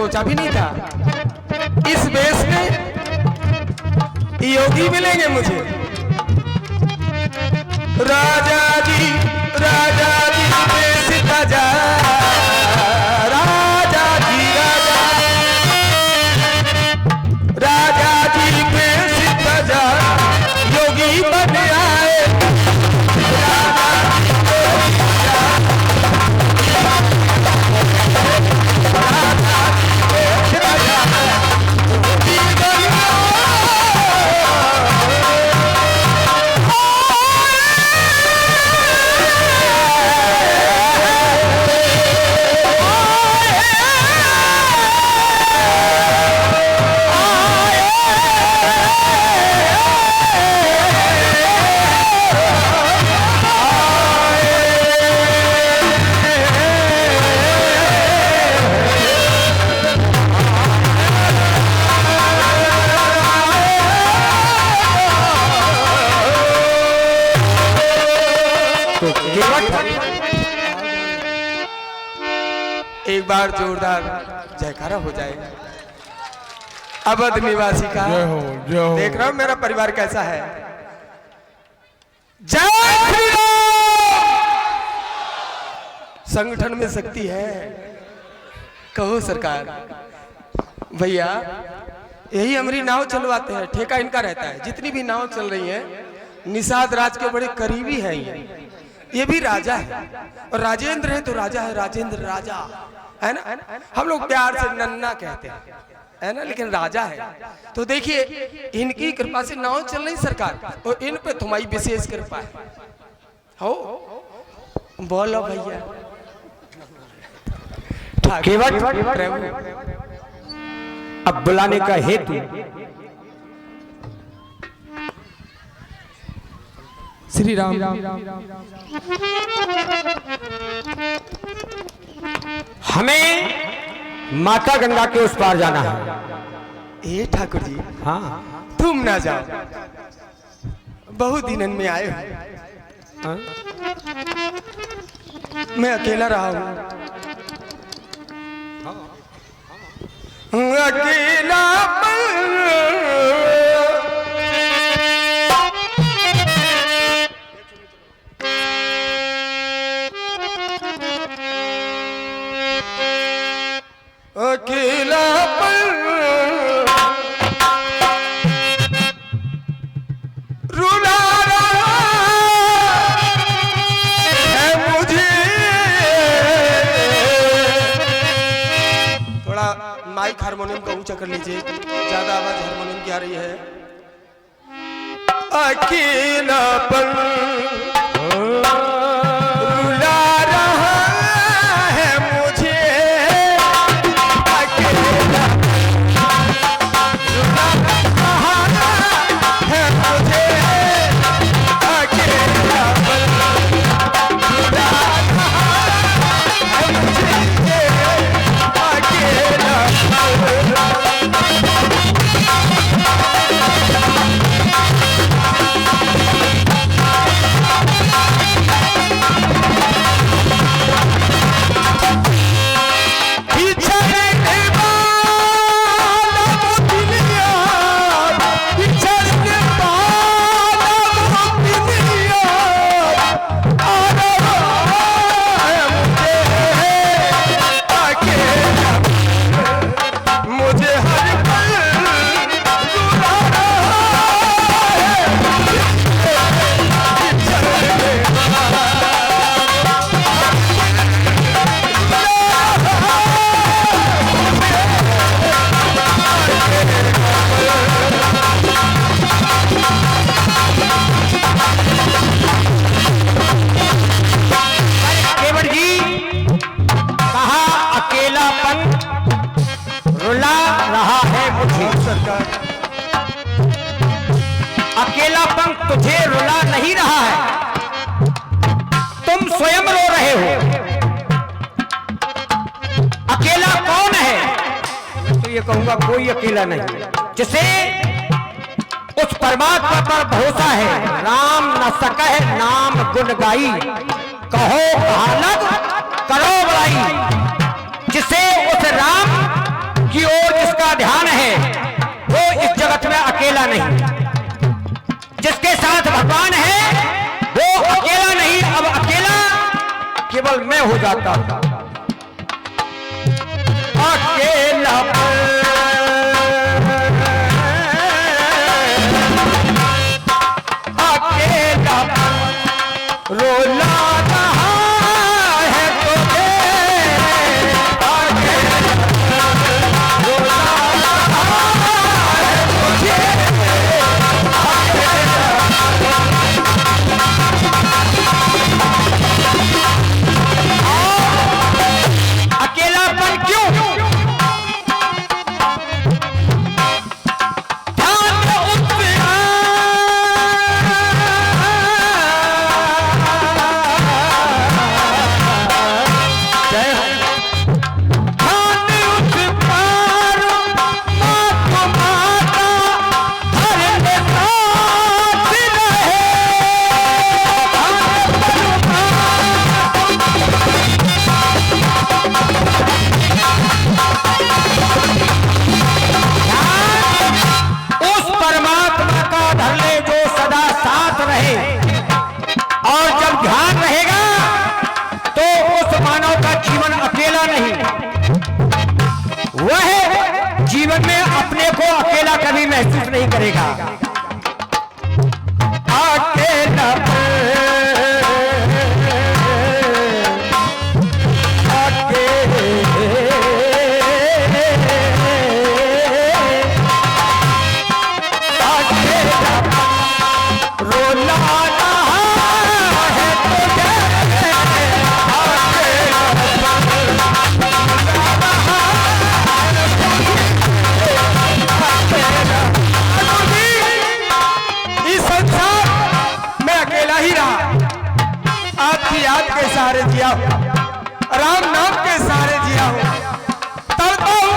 सोचा भी नहीं था इस वेश में योगी मिलेंगे मुझे। राजा जी वेश ताजा, राजा जी वेश ताजा, योगी बन आए। एक बार जोरदार जयकारा हो जाए अवध निवासी का। देख रहा हूं मेरा परिवार कैसा है। जय श्री राम। संगठन में शक्ति है, कहो सरकार। भैया यही हमारी नाव चलवाते हैं, ठेका इनका रहता है। जितनी भी नाव चल रही है निषाद राज के बड़े करीबी हैं ये भी राजा है, और राजेंद्र है तो राजा है, राजेंद्र राजा है ना। हम लोग प्यार से नन्ना कहते हैं है ना, लेकिन राजा है। तो देखिए इनकी कृपा से नाव चल रही सरकार, और इन पे तुम्हारी विशेष कृपा है। हो बोलो भैया। केवट अब बुलाने का हेतु श्री राम। हमें माता गंगा के उस पार जाना है। ए ठाकुर जी, हाँ तुम ना जाओ, बहुत दिनन में आए हो। हाँ? मैं अकेला रहा हूं, अकेला अकेलापन रुला रहा है मुझे। थोड़ा माइक हारमोनियम का ऊंचा कर लीजिए, ज्यादा आवाज हारमोनियम की आ रही है। अकेलापन अकेलापन तुझे रुला नहीं रहा है, तुम स्वयं रो रहे हो। अकेला कौन है? मैं तो ये कहूंगा कोई अकेला नहीं, जिसे उस परमात्मा पर भरोसा है। राम न सकह नाम गुण गाई, कहो कहालग करो बड़ाई। जिसे उस राम की ओर जिसका ध्यान है वो इस जगत में अकेला नहीं। जिसके साथ भगवान है वो अकेला नहीं, अब अकेला केवल मैं हो जाता हूं। अकेला रोला जीवन में अपने को अकेला कभी महसूस नहीं करेगा। अकेला याद के सहारे जिया हूं, राम नाम के सहारे जिया हूं, तड़पा हूं।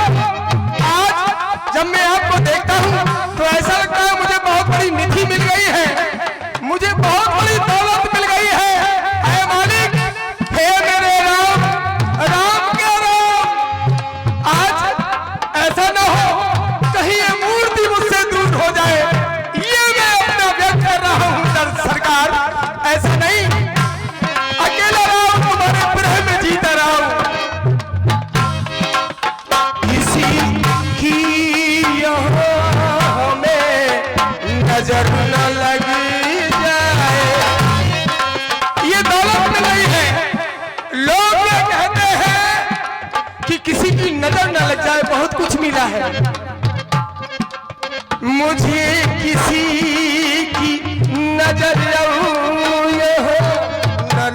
आज जब मैं आपको देखता हूं तो ऐसा लगता है मुझे बहुत बड़ी निधि मिल गई है, मुझे बहुत बड़ी दौलत मिल गई है। ऐ मालिक, हे मेरे राम, राम के राम, आज ऐसा न हो कहीं ये मूर्ति मुझसे दूर हो जाए, ये मैं अपना व्यक्त कर रहा हूं दर सरकार। ऐसा नहीं, अकेला राम तुम्हारे प्रेम में जीता रहा हूं। किसी की यहाँ में नजर न लगी जाए, ये दौलत में नहीं है। लोग ये कहते हैं कि किसी की नजर न लग जाए, बहुत कुछ मिला है। मुझे किसी की नजर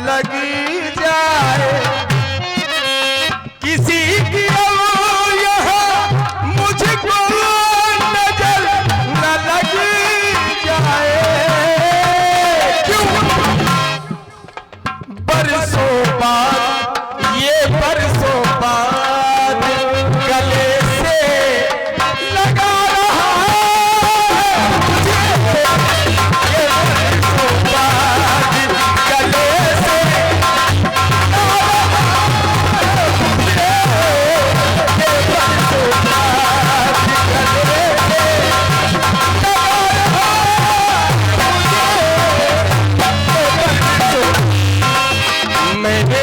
लगी जाए, किसी की यहाँ मुझको नजर न लगी जाए। क्यों? बरसों बाद, ये बरसों बाद गले से लगा रहा है मुझे, ये बरसों बाद गले मैंने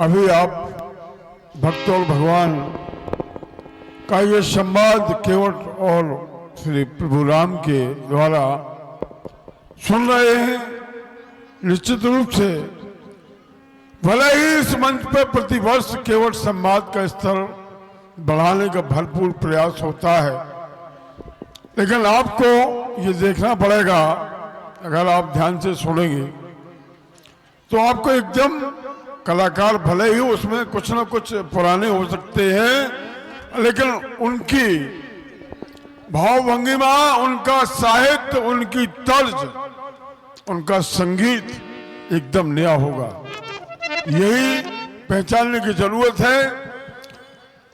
अभी आप भक्त और भगवान का ये संवाद केवट और श्री प्रभु राम के द्वारा सुन रहे हैं। निश्चित रूप से भले ही इस मंच पर प्रतिवर्ष केवट संवाद का स्तर बढ़ाने का भरपूर प्रयास होता है, लेकिन आपको ये देखना पड़ेगा, अगर आप ध्यान से सुनेंगे तो आपको एकदम कलाकार भले ही उसमें कुछ ना कुछ पुराने हो सकते हैं, लेकिन उनकी भावभंगिमा, उनका साहित्य, उनकी तर्ज, उनका संगीत एकदम नया होगा। यही पहचानने की जरूरत है।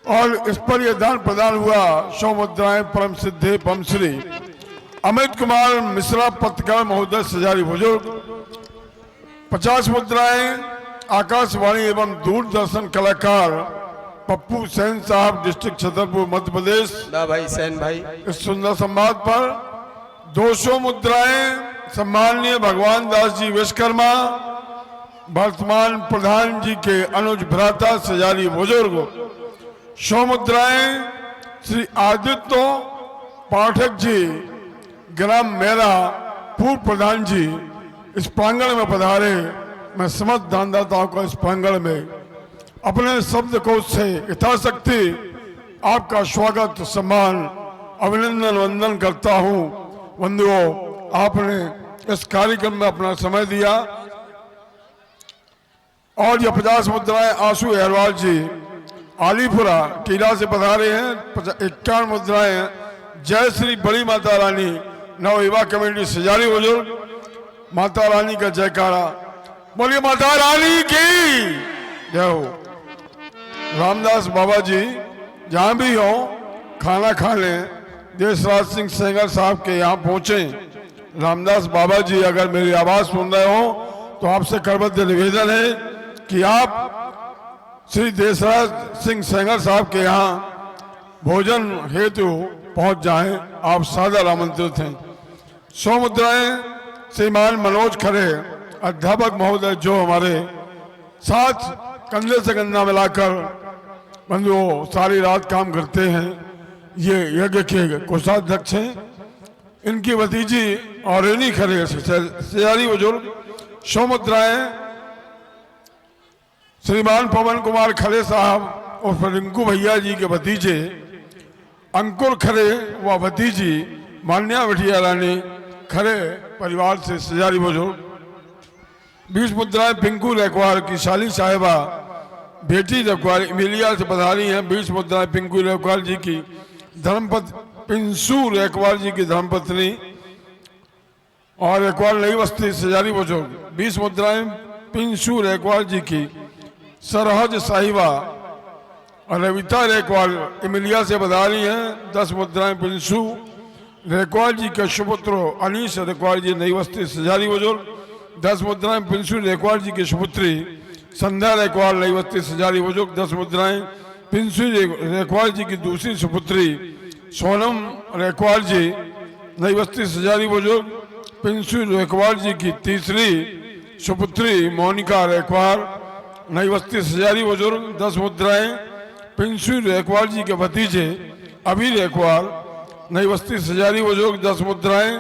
और इस पर यह दान प्रदान हुआ 100 मुद्राएं परम सिद्धे पम श्री अमित कुमार मिश्रा पत्रकार महोदय सजारी बुजुर्ग, 50 मुद्राएं आकाशवाणी एवं दूरदर्शन कलाकार पप्पू सेन साहब, डिस्ट्रिक्ट छतरपुर, मध्य प्रदेश। भाई सेन भाई, इस सुंदर संवाद पर 200 मुद्राएं सम्माननीय भगवान दास जी विश्वकर्मा, वर्तमान प्रधान जी के अनुज भ्राता सजारी बुजुर्ग। 100 मुद्राएं श्री आदित्य पाठक जी, ग्राम मेरा, पूर्व प्रधान जी, इस प्रांगण में पधारे। मैं समस्त दानदाताओं को इस प्रांगण में अपने शब्द कोश से यथाशक्ति आपका स्वागत, सम्मान, अभिनंदन, वंदन करता हूं। बंधुओं, आपने इस कार्यक्रम में अपना समय दिया। और ये 50 मुद्राएं आशु अहरवाल जी आलीपुरा टीला से पधारे हैं। 51 मुद्राएं जय श्री बड़ी माता रानी नव युवा कमेटी सजारी बुजुर्ग। माता रानी का जयकारा, बोलिए माता रानी की जय हो। रामदास बाबा जी जहां भी हो खाना खा लें। देशराज सिंह सेंगर साहब के यहाँ पहुंचे। रामदास बाबा जी अगर मेरी आवाज सुन रहे हो तो आपसे करबद्ध निवेदन है कि आप श्री देशराज सिंह सेंगर साहब के यहाँ भोजन हेतु पहुंच जाएं। आप सादर आमंत्रित हैं। 100 मुद्राएं श्रीमान मनोज खरे अध्यापक महोदय, जो हमारे साथ कंधे से कंधा मिलाकर बंधुओं सारी रात काम करते हैं। ये यज्ञ के कोषाध्यक्ष हैं। इनकी भतीजी और रेनी खरे सजारी बुजुर्ग। 100 मुद्राएं श्रीमान पवन कुमार खरे साहब और रिंकू भैया जी के भतीजे अंकुर खरे व भतीजी मान्या बिटिया रानी खरे परिवार से सजारी बुजुर्ग। 20 मुद्राएं पिंकू रेकवार की शाली साहिबा बेटी रेकवार इमिलिया से पधारी हैं। 20 मुद्राएं पिंकू रेकवार जी की धर्मपत्नी पिंसू रेकवार जी की धर्मपत्नी और रेकवार नई बस्ती सजारी बुजुर्ग। 20 मुद्राएं पिंसू रेकवार जी की सरहज साहिबा और रविता रेकवाल इमिलिया से पधारी हैं। 10 मुद्राएं पिंसू रेकवाल जी के सुपुत्र अनीश रेकवाल जी नई बस्ती सजारी बुजुर्ग। 10 मुद्राएं पिंसू रेकवाल जी की सुपुत्री संध्या रेकवाल नई बस्ती सजारी बुजुर्ग। 10 मुद्राएं पिंसू रेकवाल जी की दूसरी सुपुत्री सोनम रेकवाल जी नई बस्ती सजारी बुजुर्ग। पिंसू रेकवाल जी की तीसरी सुपुत्री मोनिका रेकवाल नई बस्ती सजारी बुजुर्ग। 10 मुद्राएं पिंसू रेकवाल जी के भतीजे अभी रेकवाल नई बस्ती सजारी बुजुर्ग। 10 मुद्राएं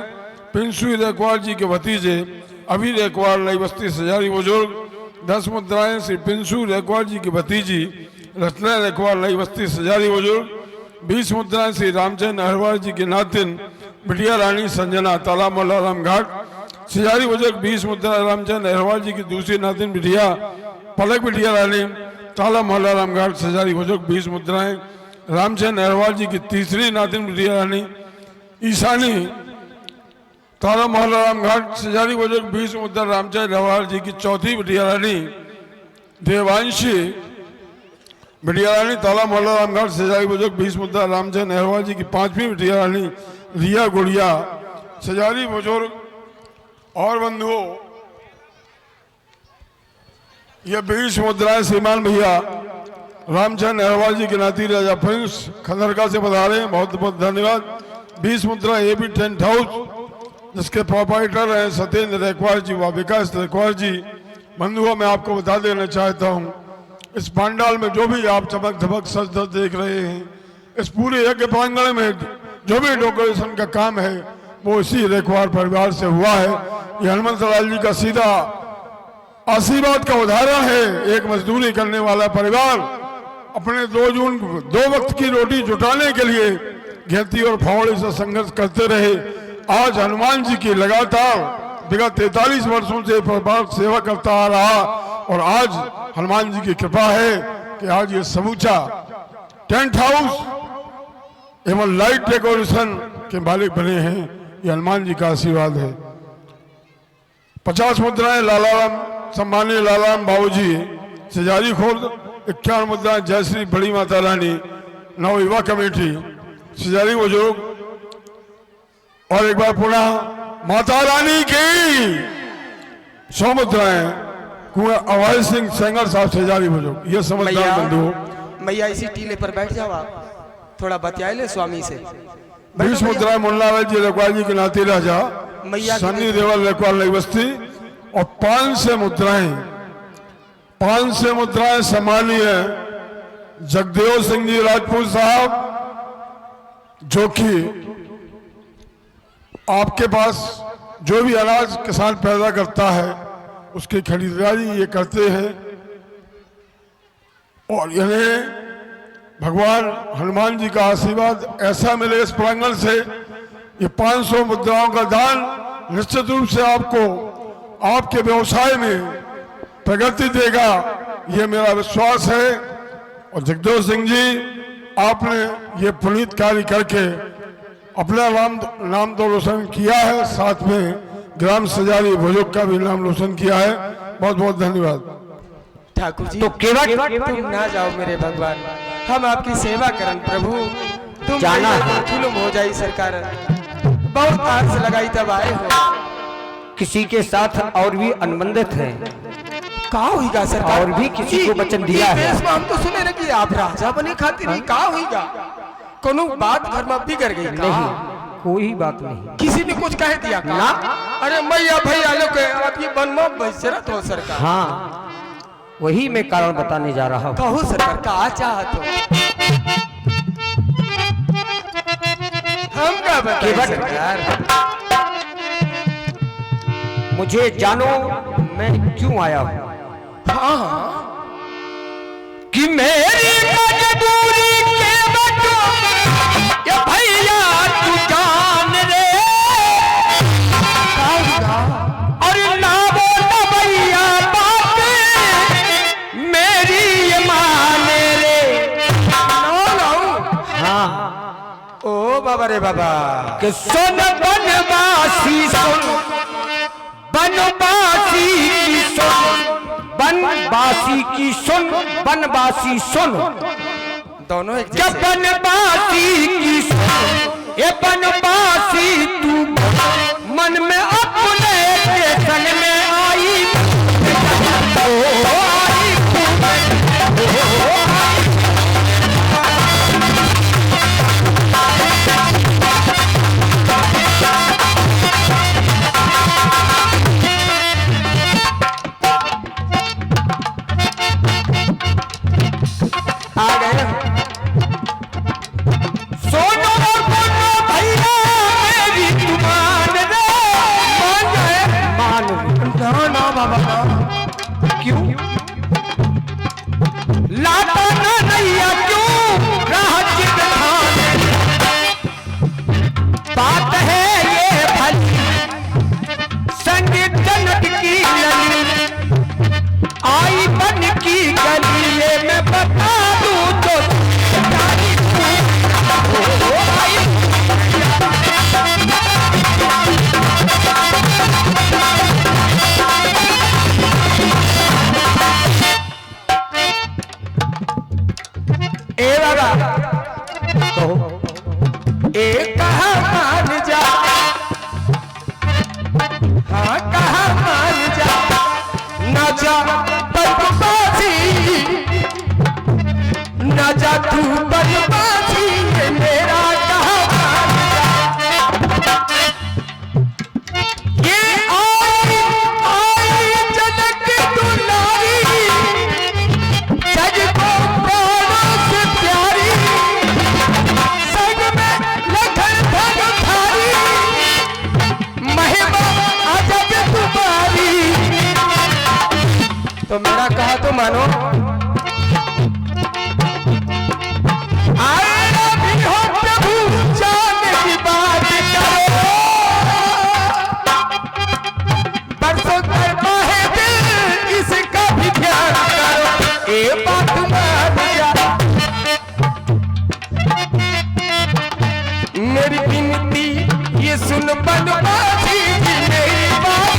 पिंसू रेकवाल जी के भतीजे अभी रेकवाल नई बस्ती सजारी बुजुर्ग। 10 मुद्राएं श्री पिंसू रेकवाल जी की भतीजी रत्ना रेकवाल नई बस्ती सजारी बुजुर्ग। 20 मुद्राएं श्री रामचंद्र अहरवाल जी की नातिन बिटिया रानी संजना तालाब मल्लाराम घाट सजारी बुजुर्ग। 20 मुद्रा रामचंद्र अहरवाल जी की दूसरी नातिन बिटिया पलक बिटिया रानी ताला मल्लाराम घाट सजारी बुजुर्ग। 20 मुद्राएं रामचंद्र अहरवाल जी की तीसरी नातिन बिटिया रानी ईशानी ताला मल्लाराम घाट सजारी बुजुर्ग। 20 मुद्रा रामचंद्र अहरवाल जी की चौथी बिटिया रानी देवांशी बिटिया रानी ताला मल्लाराम घाट सजारी बुजुर्ग। 20 मुद्रा रामचंद्र अहरवाल जी की पांचवी बिटिया रानी रिया गुड़िया सजारी बुजुर्ग। और बंधुओं, यह 20 मुद्राएं श्रीमान भैया रामचंद्र अहरवाल जी के नाती राजा प्रिंस खंदरका से पधारे, बहुत बहुत धन्यवाद। 20 मुद्रा एबी टेंट हाउस जिसके प्रोपाइटर हैं सत्येंद्र रेकवार जी व विकास रेकवार जी। बंधुओं, मैं आपको बता देना चाहता हूं इस पंडाल में जो भी आप चमक धमक सज धज देख रहे हैं, इस पूरे यज्ञ प्रांगण में जो भी डेकोरेशन का काम है वो इसी रेखवार परिवार से हुआ है। ये हनुमंत लाल जी का सीधा आशीर्वाद का उदाहरण है। एक मजदूरी करने वाला परिवार अपने 2 वक्त की रोटी जुटाने के लिए घेती और फावड़े से संघर्ष करते रहे। आज हनुमान जी की लगातार विगत 43 वर्षों से परिवार सेवा करता आ रहा और आज हनुमान जी की कृपा है कि आज ये समूचा टेंट हाउस एवं लाइट डेकोरेशन के मालिक बने हैं। ये हनुमान जी का आशीर्वाद है। 50 मुद्राएं लालाराम सम्मानीय लालाराम बाबूजी सिजारी खोर्द, 51 मुद्राएं जयश्री बड़ी माता रानी नव युवा कमेटी सिजारी बुजुर्ग, और एक बार पुनः माता रानी की 100 मुद्राएं कुएं अभय सिंह सेंगर साहब सिजारी बुजुर्ग। ये समझदार बंधु। मैया इसी टीले पर बैठ जाओ, आप थोड़ा बतिया ले स्वामी से। 20 मुद्राएं मुन्ना राज जी लेखवाल जी के नाते राजा मैया सन्नी देवल लेखवाल नई बस्ती, और 500 मुद्राएं सम्मानीय जगदेव सिंह जी राजपूत साहब, जो कि आपके पास जो भी अनाज किसान पैदा करता है उसकी खरीदारी ये करते हैं और इन्हें भगवान हनुमान जी का आशीर्वाद ऐसा मिले इस प्रांगण से। ये 500 मुद्राओं का दान निश्चित रूप से आपको आपके व्यवसाय में प्रगति देगा, ये मेरा विश्वास है। और जगदेव सिंह जी, आपने ये पुनीत कार्य करके अपना नाम तो रोशन किया है, साथ में ग्राम सजारी भुजुर्ग का भी नाम रोशन किया है। बहुत बहुत धन्यवाद। ठाकुर जी तो केवट तुम ना जाओ मेरे भगवान, हम आपकी सेवा करन प्रभु। तुम जाना है। जुलुम हो जाई सरकार, बहुत आस लगाई तब आए हो। किसी के साथ और भी अनुबंधित हैं, का होगा सरकार? और भी किसी को वचन दिया है। देश में हम तो सुने ना कि आप राजा बने खातिर ही का होगा, कोनो बात घर में बिगड़ गई का? नहीं, कोई बात नहीं। किसी ने कुछ कह दिया का? ना। अरे मैया भैया लोग आप ये वन में बसरत हो सरकार। हाँ, वही मैं कारण बताने जा रहा हूँ। कहो सरकार का चाहत हो, हम क्या बताएं केवट। सरकार? मुझे जानो मैं क्यों आया हूँ। हाँ हाँ, कि मेरी मजबूरी के बटो ये भैया तू जान रे, का होगा? और ना बोल भैया बात मेरी ये माने रे। No no. हाँ, ओ बाबा रे बाबा, कि सुन बनवासी सुन, बनवासी की सुन, बनवासी की सुन, बनवासी सुन, दोनों एक क्या जैसे। बनवासी की सुन, ये बनवासी तू मन में अपने के संग में आई, ओ आई तू, ओ आई। आ गए ना? सोनो और बोलो भैया मेरी तुम मानो। आए भी हो प्रभु जाने की बात करो, बरसों करता है दिल इसका भी ध्यान करो। ए बात मान जा मेरी विनती ये सुन बनवासी जी मेरी बात।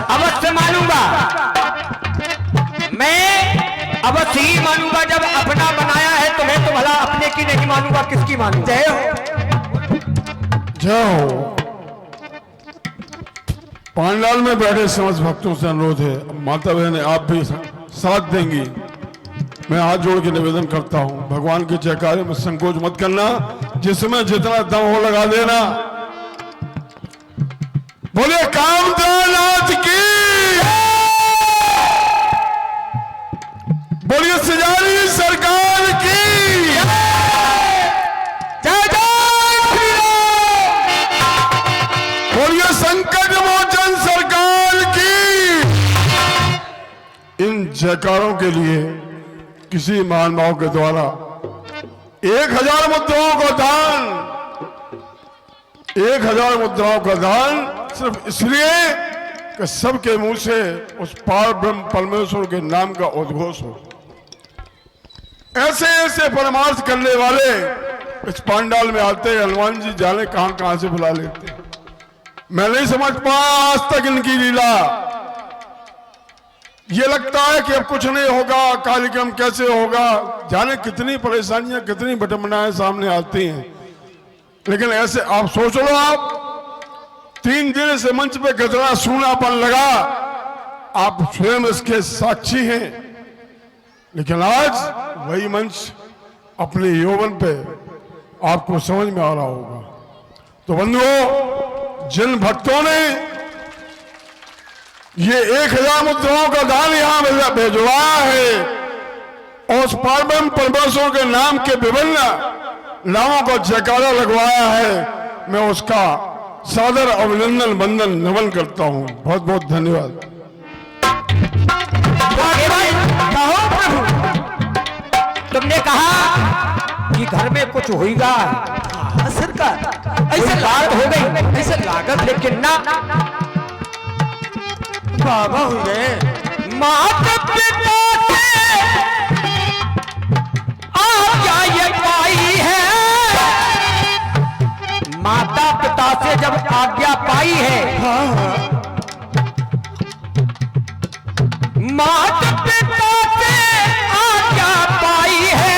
अवश्य मानूंगा, मैं अवश्य ही मानूंगा। जब अपना बनाया है तो मैं तो भला अपने की नहीं मानूंगा, किसकी मानूंगा? जय हो जय हो। पांडाल में बैठे समस्त भक्तों से अनुरोध है, माता बहन आप भी साथ देंगी। मैं हाथ जोड़ के निवेदन करता हूं, भगवान के जयकारे में संकोच मत करना, जिसमें जितना दम हो लगा देना। बोले कामदेवनाथ की, बोलिए सजारी सरकार की, जय जय श्री राम, बोलिए संकट मोचन सरकार की। इन जयकारों के लिए किसी महानुभाव के द्वारा 1000 मुद्राओं का दान, 1000 मुद्राओं का दान सिर्फ इसलिए कि सबके मुंह से उस पार ब्रह्म परमेश्वर के नाम का उद्घोष हो। ऐसे ऐसे परमार्थ करने वाले इस पांडाल में आते हैं, हनुमान जी जाने कहां कहां से बुला लेते हैं। मैं नहीं समझ पाया आज तक इनकी लीला। ये लगता है कि अब कुछ नहीं होगा, कार्यक्रम कैसे होगा, जाने कितनी परेशानियां कितनी विडंबनाएं सामने आती हैं। लेकिन ऐसे आप सोच लो, आप 3 दिन से मंच पे कितना सूनापन लगा, आप स्वयं इसके साक्षी हैं। लेकिन आज वही मंच अपने यौवन पे आपको समझ में आ रहा होगा। तो बंधुओं, जिन भक्तों ने ये 1000 मुद्राओं का दान यहां भेजवाया है और उस पारब्रह्म परमेश्वर के नाम के विभिन्न नामों का जयकारा लगवाया है, मैं उसका सादर अभिनंदन वंदन नमन करता हूं। बहुत बहुत धन्यवाद। कहो प्रभु, तुमने कहा कि घर में कुछ होगा। सरकार ऐसे बात हो गई, ऐसे लागत, लेकिन ना बाबा हो गए। माता पिता से आज्ञा ये पाई है, माता पिता से जब आज्ञा पाई है, माता पिता से आज्ञा पाई है,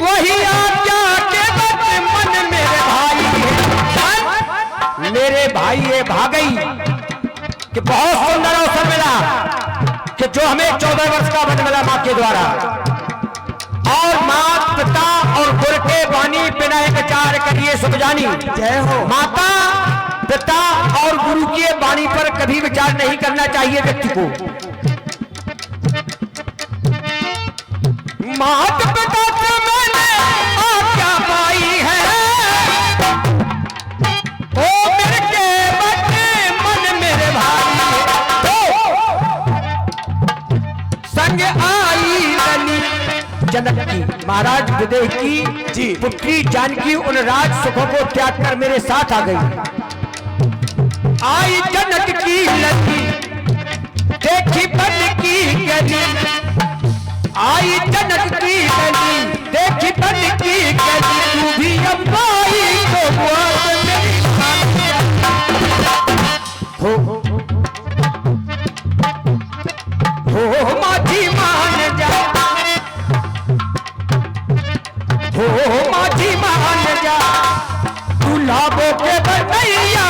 वही आज्ञा के बद मन मेरे भाई है। मेरे भाई ये भागई कि बहुत सुंदर अवसर मिला कि जो हमें 14 वर्ष का वन मिला मां के द्वारा, और मां पिता और गुरु के वाणी बिना विचार करिए सुख जानी। जय हो। माता पिता और गुरु की वाणी पर कभी विचार नहीं करना चाहिए व्यक्ति को। माता पिता से मैंने आज्ञा पाई है, ओ मेरे के बच्चे मन मेरे भाई, संग आई रली जनक की, महाराज विदेह की जी पुत्री जानकी उन राज सुखों को त्याग कर मेरे साथ आ गई। आई जनक की लगी देखी बन की गली, आई जनक की गली देखी बन की गली, तू भी अब आई तो मेरी हो माझी मान जा, हो माझी मान जा, तू लाभों के बनैया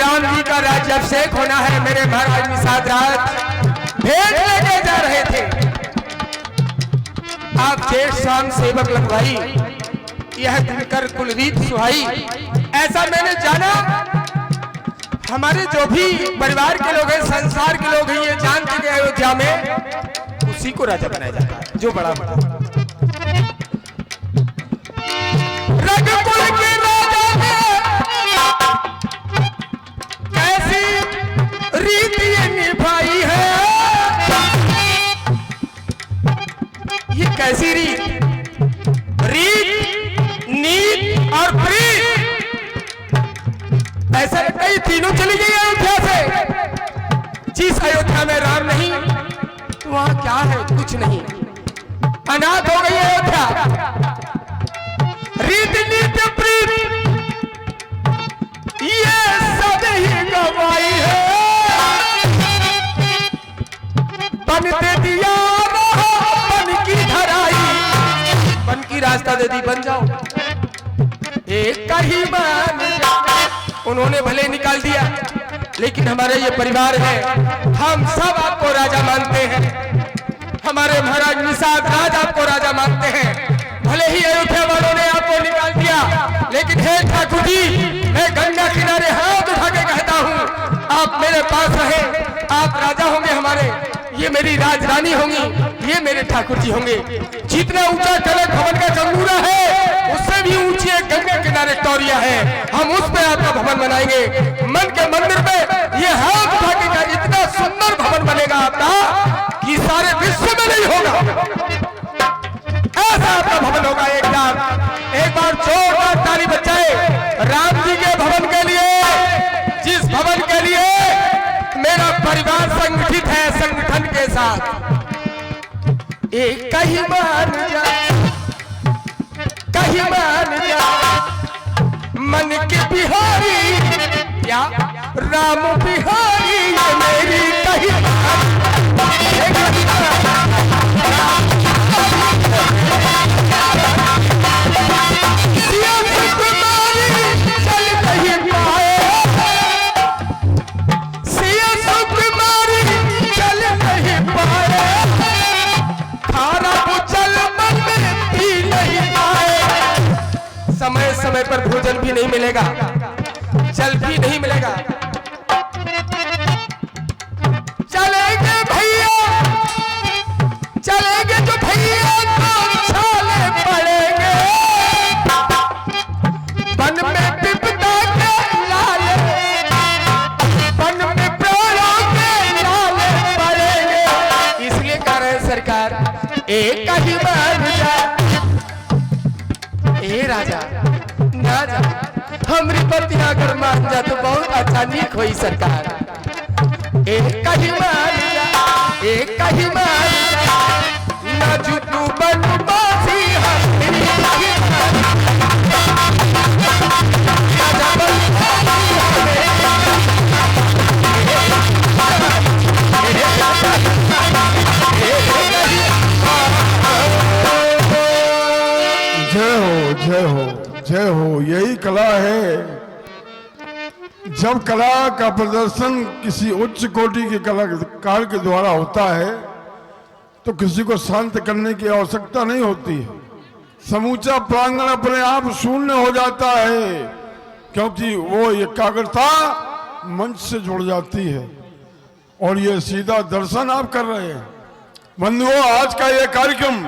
राम जी का राज्याभिषेक होना है। मेरे महाराज निषाद राज भेंट लेके जा रहे थे, आप जेठ शाम सेवक लगवाई, यह दिनकर कुलरीत सुहाई, ऐसा मैंने जाना, हमारे जो भी परिवार के लोग हैं, संसार के लोग हैं, ये जानते कि अयोध्या में उसी को राजा बनाया जाता है जो बड़ा बड़ा रघुकुल के राजा में कैसी रीति ये निभाई है। ये कैसी रीत, नीत और प्रीत, ऐसा लगता है तीनों चली गई अयोध्या से। जिस अयोध्या में राम नहीं तो वहां क्या है, कुछ नहीं, अनाथ हो गई अयोध्या। रीत नीत प्रीत ये सब ही गवाई है। बनते दिया बन की धराई, बन की रास्ता दे दी, बन जाओ एक का ही मान। उन्होंने भले निकाल दिया, लेकिन हमारे ये परिवार है, हम सब आपको राजा मानते हैं। हमारे महाराज निषाद राज आपको राजा मानते हैं। भले ही अयोध्या वालों ने आपको निकाल दिया, लेकिन हे ठाकुर जी, मैं गंगा किनारे हाथ उठा के कहता हूँ, आप मेरे पास रहे, आप राजा होंगे हमारे, ये मेरी राजरानी होंगी, ये मेरे ठाकुर जी होंगे। जितना ऊंचा कनक भवन का जंगूरा है, उससे भी ऊंची एक गंगा किनारे टोरिया है, हम उस पे आपका भवन बनाएंगे। मन के मंदिर पे ये हाथ उठा के का इतना सुंदर भवन बनेगा आपका कि सारे विश्व में नहीं होगा, ऐसा आपका भवन होगा। एक बार जोरदार ताली बजाए राम जी के भवन के लिए, जिस भवन के लिए मेरा परिवार संगठित है, संगठन के साथ। एक कहीं मान जा, कहीं मान जा, मन के बिहारी या राम बिहारी, ये मेरी कहीं समय समय पर भोजन भी नहीं मिलेगा, जल भी नहीं मिलेगा। चलेंगे भैया, चलेंगे जो भैया तो छाले पड़ेंगे, वन में विपदा के लाले, वन में प्राणों के लाले पड़ेंगे। इसलिए कह रहे हैं सरकार, एक ही मान जा, ए राजा ना जा, हमरी पतिया अगर मान जा तो बहुत अच्छा नीक होई सरकार। एक ही मान जा, एक ही मान जा, ना जुटू बनवासी हमरी जय हो, जय हो। यही कला है। जब कला का प्रदर्शन किसी उच्च कोटि के कलाकार के द्वारा होता है तो किसी को शांत करने की आवश्यकता नहीं होती है। समूचा प्रांगण अपने आप शून्य हो जाता है, क्योंकि वो एकाग्रता मंच से जुड़ जाती है और ये सीधा दर्शन आप कर रहे हैं। बंधुओं, आज का ये कार्यक्रम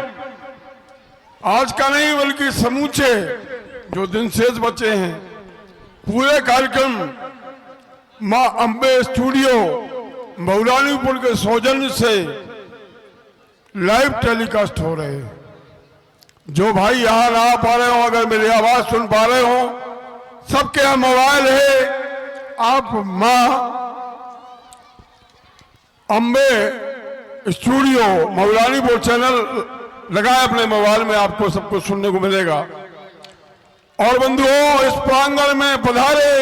आज का नहीं बल्कि समूचे जो दिन शेष बचे हैं, पूरे कार्यक्रम मां अंबे स्टूडियो मौलानीपुर के सौजन्य से लाइव टेलीकास्ट हो रहे हैं। जो भाई यहां ना आ पा रहे हो, अगर मेरी आवाज सुन पा रहे हो, सबके यहाँ मोबाइल है, आप मां अंबे स्टूडियो मौलानीपुर चैनल लगाए अपने मोबाइल में, आपको सब कुछ सुनने को मिलेगा। और बंधुओं, इस प्रांगण में पधारे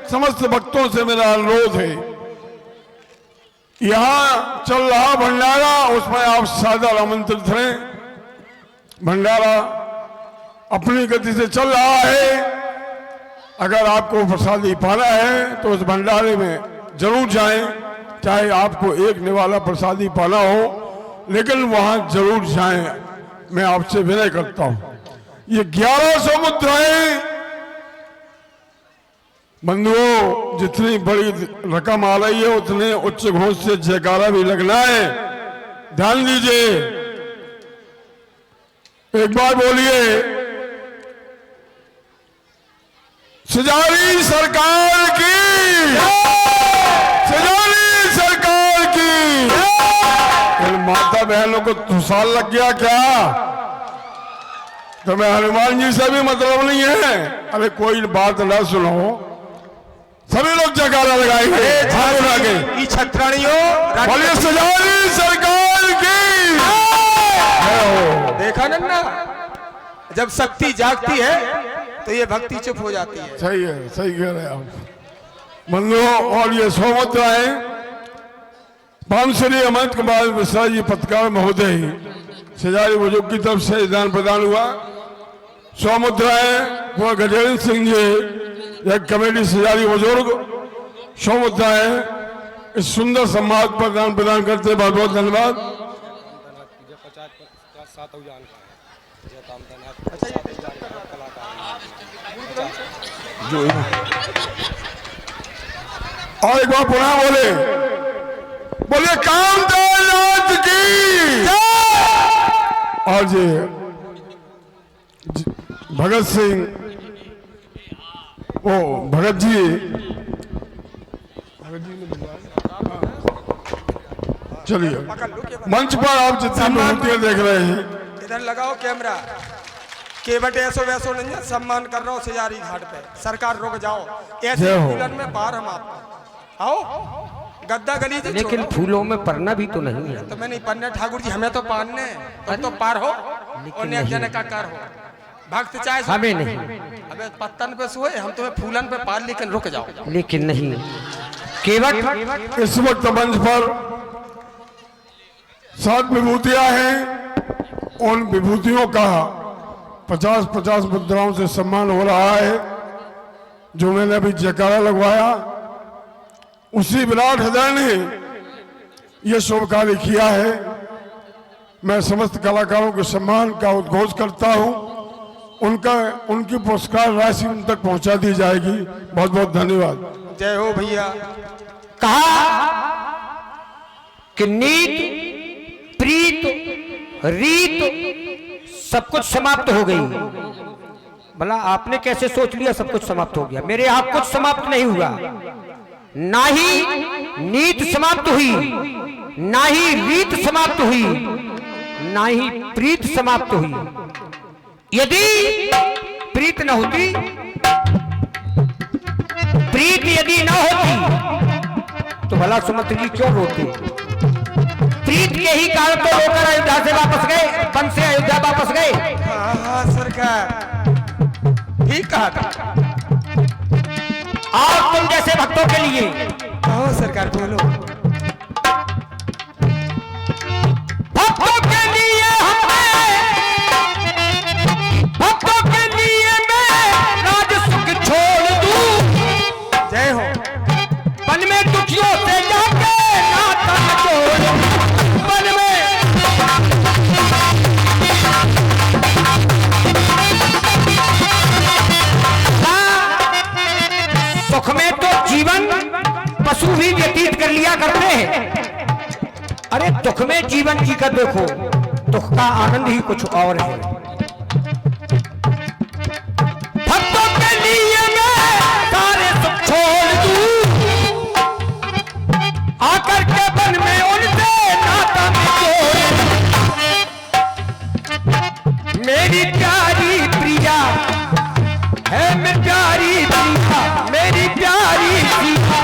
समस्त भक्तों से मेरा अनुरोध है, यहां चल रहा भंडारा, उसमें आप सादर आमंत्रित हैं। भंडारा अपनी गति से चल रहा है। अगर आपको प्रसादी पाना है तो उस भंडारे में जरूर जाएं, चाहे आपको एक निवाला प्रसादी पाना हो, लेकिन वहां जरूर जाएं। मैं आपसे विनय करता हूं। ये 1100 मुद्राएं बंधुओं, जितनी बड़ी रकम आ रही है उतने उच्च घोष से जयकारा भी लगना है। ध्यान दीजिए, एक बार बोलिए, सिजारी सरकार की, सिजारी सरकार की। इन माता बहनों को तुसाल लग गया क्या? तो मैं हनुमान जी से भी मतलब नहीं है। अरे कोई बात ना सुनो, सभी लोग जयकारा लगाएंगे। छत्राणियों, बोलिए सिजारी सरकार की। देखा ना, जब शक्ति जागती है तो ये भक्ति चुप हो जाती है। सही है, सही कह रहे हैं आप बंधुओं। और ये सौमुद्राएं पानश्री अमृत कुमार मिश्रा जी पत्रकार महोदय सिजारी बुजुर्ग की तरफ से दान प्रदान हुआ। सौमुद्राएं वो गजेंद्र सिंह जी एक कमेटी सिजारी बुजुर्ग सौमुद्राएं इस सुंदर सम्मान पर दान प्रदान करते बहुत बहुत धन्यवाद। और एक बार पुनः बोले, बोलिए कामदेव की। और जी भगत सिंह, ओ भगत जी चलिए मंच पर आप जितनी मूर्तियां देख रहे हैं, इधर लगाओ कैमरा। केवट ऐसो वैसो नहीं है, सम्मान कर रहा हूँ सिजारी घाट पे। सरकार रुक जाओ, ऐसे फूलन में पार हम आपको आओ। गद्दा गली से लेकिन फूलों में पड़ना भी तो नहीं है। तो मैं नहीं पढ़ने ठाकुर जी, हमें तो पारने, तुम तो पार हो और एक जने का कर हो। भक्त चाहे हमें नहीं, अबे पत्तन पे सोए, हम तुम्हें फूलन पे पार, लेकिन रुक जाओ। लेकिन नहीं, केवट इस वक्त मंच पर 7 विभूतियां हैं। उन विभूतियों का 50-50 मुद्राओं से सम्मान हो रहा है। जो मैंने अभी जयकारा लगवाया, उसी विराट हृदय ने यह शुभ कार्य किया है। मैं समस्त कलाकारों के सम्मान का उद्घोष करता हूं। उनकी पुरस्कार राशि उन तक पहुंचा दी जाएगी। बहुत बहुत धन्यवाद। जय हो भैया। कहा कि नीत, प्रीत, रीत सब कुछ समाप्त हो गई। भला आपने कैसे सोच लिया सब कुछ समाप्त हो गया? मेरे यहां कुछ समाप्त नहीं हुआ। ना ही नीत समाप्त हुई, ना ही रीत समाप्त हुई, ना ही प्रीत समाप्त हुई। यदि प्रीत न होती, प्रीत यदि न होती तो भला सुमंत जी क्यों रोते? प्रीत के ही कारण तो रोकर अयोध्या से वापस गए, वन से अयोध्या वापस गए। हाँ सरकार, ठीक कहा था। और तुम जैसे भक्तों के लिए कहो सरकार, बोलो। भक्तों के लिए भक्तों के लिए मैं राज सुख छोड़ दूं। जय हो। वन में दुखियों से जाके नाता जोड़, वन में सुख में तो जीवन पशु भी व्यतीत कर लिया करते हैं। अरे दुख में जीवन जी कर देखो, दुख का आनंद ही कुछ और है। भक्तों के लिए मैं सारे सुख छोड़ दूं, आकर के वन में उनसे नाता में जोड़। मेरी प्यारी प्रिया है, मैं प्यारी प्रिया, मेरी प्यारी प्रिया,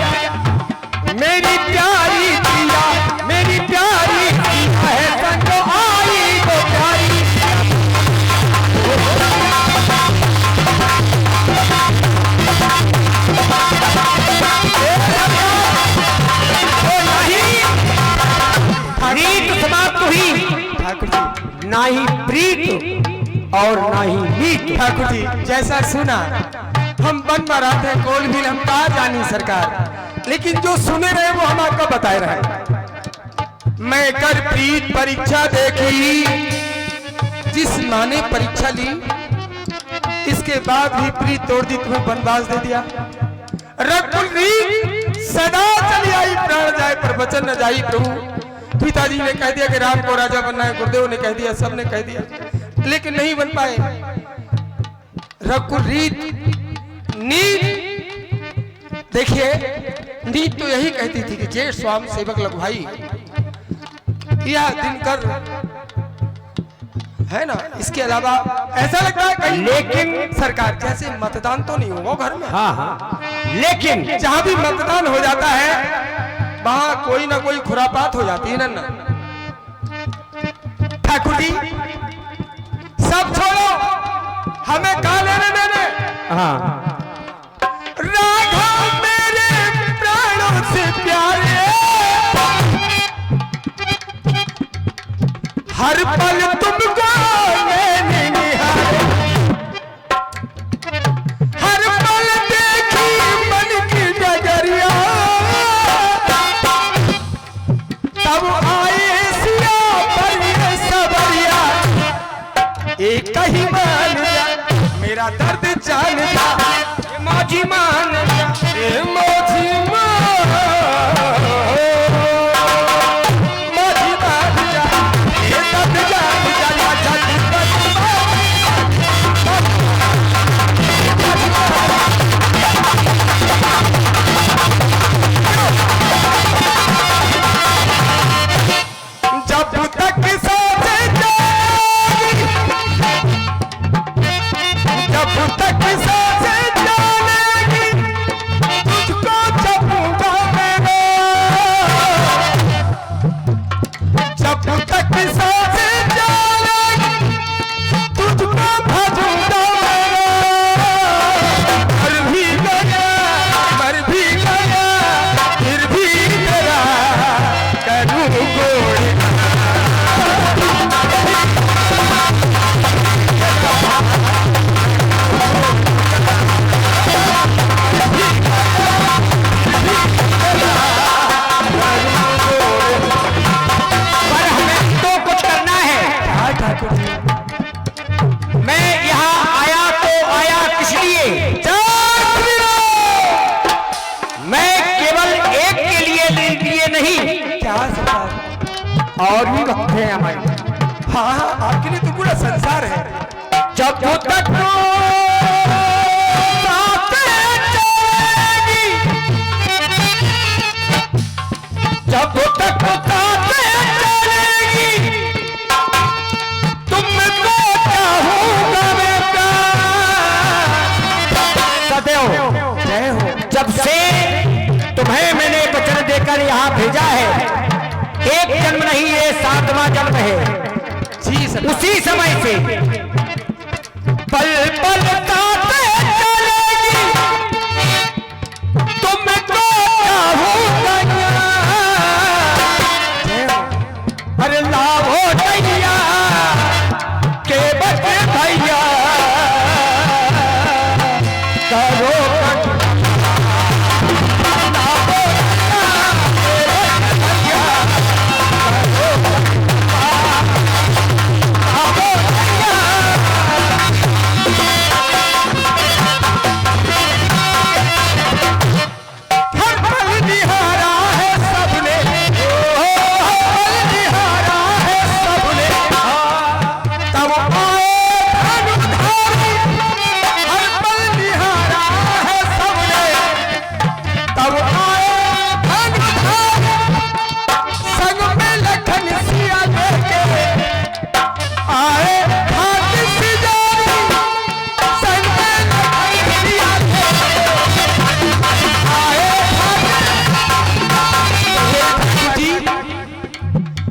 मेरी प्यारी प्रिया, मेरी प्यारी प्रिया है। संजो आई तो प्यारी रीत समाप्त हुई, ठाकुर जी, ना ही प्रीत और ना ही नीत। ठाकुर जी जैसा सुना, हम बन मराते हैं कोल भी हम कहा जानी सरकार, लेकिन जो सुने रहे वो हम आपको बताए रहे। मैं कर प्रीत परीक्षा देखी, जिस माँ ने परीक्षा ली, इसके बाद भी प्रीत तोड़ दी, तुम्हें वनवास दे दिया। रघुकुल सदा चली आई, प्राण जाए पर वचन न जाई प्रभु। पिताजी ने कह दिया कि राम को राजा बनना है, गुरुदेव ने कह दिया, सबने कह दिया, लेकिन नहीं बन पाए। रघुकुल नीत, देखिए नीत तो यही कहती थी कि जेठ स्वाम सेवक लग भाई, यह दिनकर है ना, इसके अलावा ऐसा लगता है कहीं, लेकिन सरकार जैसे मतदान तो नहीं होगा घर में। हाँ हाँ, लेकिन जहां भी मतदान हो जाता है वहां कोई ना कोई खुरापात हो जाती है ना। ठाकुर जी सब छोड़ो, हमें कहा लेने देने। हाँ, राघव मेरे प्राणों से प्यारे, हर पल तुमको मैंने निहारे, हर पल देखी मन की डगरिया, तब आए सिया पर ये सबरिया, एक ही मान जा मेरा दर्द जान जा, मौजी मान जा, मौजी मान, मौजी मान जा, ये दर्द जान जा, जब तक साथ जाएगी, जब तक साथ जाएगी, तुझको जपूंगा मैं, जब तक साथ जाएगी, तुझको भजूंगा मैं, मर भी गया, मर भी गया, फिर भी तेरा करूं गोड़। मैं यहाँ आया तो आया किस लिए? मैं केवल एक के लिए नहीं, क्या सरकार? और भी वक्त है हमारे। हाँ हाँ, आपके लिए तो पूरा संसार है। जब तक साथ चलेगी, जब तक साथ चलेगी, तुमको चाहूंगा मैं सदैव। जय हो। जब से तुम्हें मैंने वचन देकर यहाँ भेजा है, एक जन्म नहीं ये 7वां जन्म है, जी सर। उसी समय से पल पल साथ चलेगी, तुमको चाहूंगा। अरे लाभो भैया के बच्चे भैया करो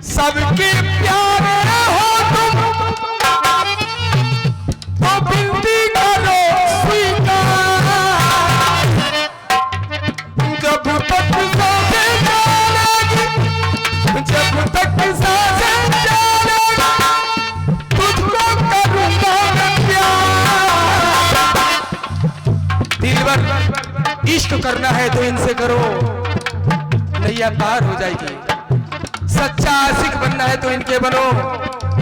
सबके प्यारे हो तुम, तो बिनती करो स्वीकार, जब तक साथे चलेगी, जब तक साथे चलेगी, तुझको करूंगा मैं प्यार। दिलबर इश्क करना है तो इनसे करो, नैया पार हो जाएगी। सच्चा आशिक बनना है तो इनके बनो,